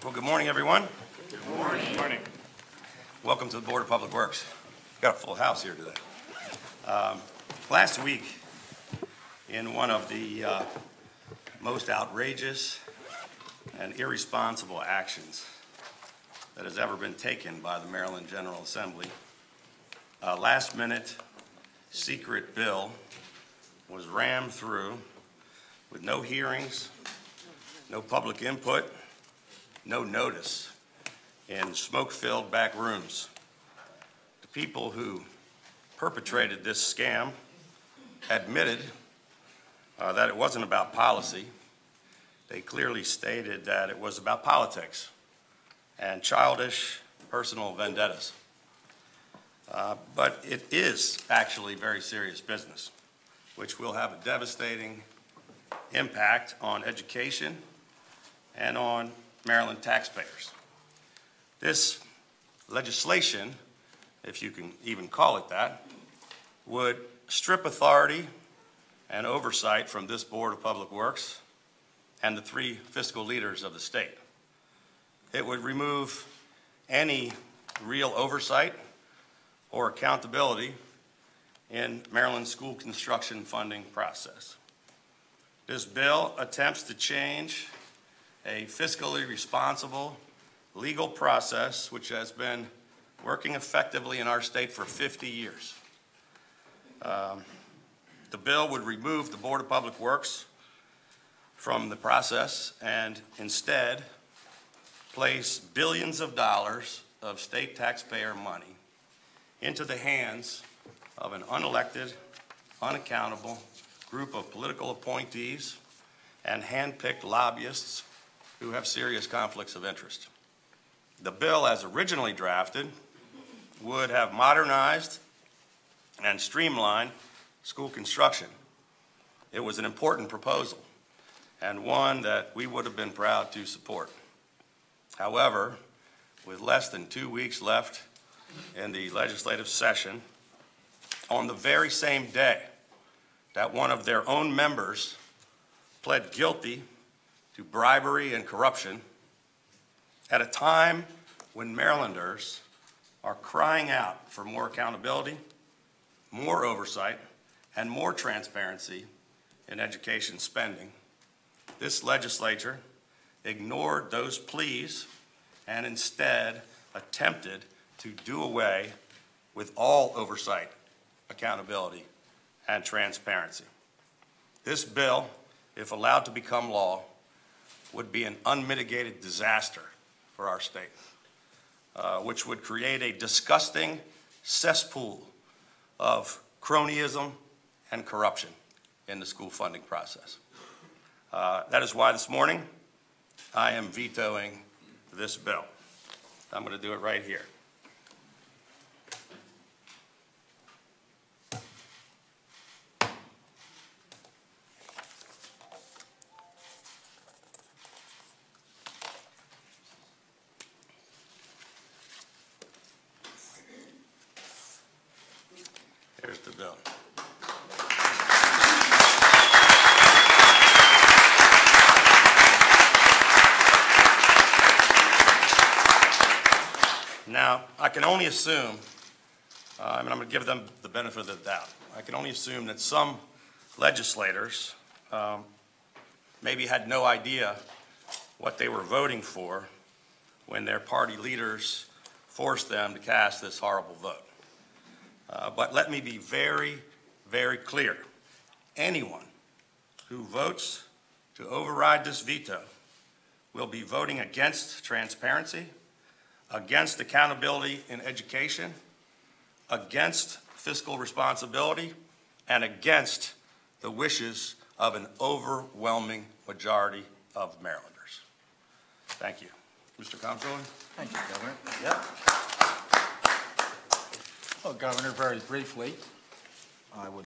Well, good morning, everyone. Good morning. Good morning. Welcome to the Board of Public Works. Got a full house here today. Last week, in one of the most outrageous and irresponsible actions that has ever been taken by the Maryland General Assembly, a last-minute secret bill was rammed through with no hearings, no public input, no notice, in smoke-filled back rooms. The people who perpetrated this scam admitted that it wasn't about policy. They clearly stated that it was about politics and childish personal vendettas. But it is actually very serious business, which will have a devastating impact on education and on Maryland taxpayers. This legislation, if you can even call it that, would strip authority and oversight from this Board of Public Works and the three fiscal leaders of the state. It would remove any real oversight or accountability in Maryland's school construction funding process. This bill attempts to change a fiscally responsible legal process which has been working effectively in our state for 50 years. The bill would remove the Board of Public Works from the process and instead place billions of dollars of state taxpayer money into the hands of an unelected, unaccountable group of political appointees and hand-picked lobbyists who have serious conflicts of interest. The bill, as originally drafted, would have modernized and streamlined school construction. It was an important proposal and one that we would have been proud to support. However, with less than 2 weeks left in the legislative session, on the very same day that one of their own members pled guilty to bribery and corruption, at a time when Marylanders are crying out for more accountability, more oversight, and more transparency in education spending, this legislature ignored those pleas and instead attempted to do away with all oversight, accountability, and transparency. This bill, if allowed to become law, would be an unmitigated disaster for our state, which would create a disgusting cesspool of cronyism and corruption in the school funding process. That is why this morning I am vetoing this bill. I'm going to do it right here. Here's the bill. Now, I can only assume, and I'm going to give them the benefit of the doubt, I can only assume that some legislators maybe had no idea what they were voting for when their party leaders forced them to cast this horrible vote. But let me be very, very clear. Anyone who votes to override this veto will be voting against transparency, against accountability in education, against fiscal responsibility, and against the wishes of an overwhelming majority of Marylanders. Thank you. Mr. Comptroller? Thank you, Governor. Yep. Well, Governor, very briefly, I would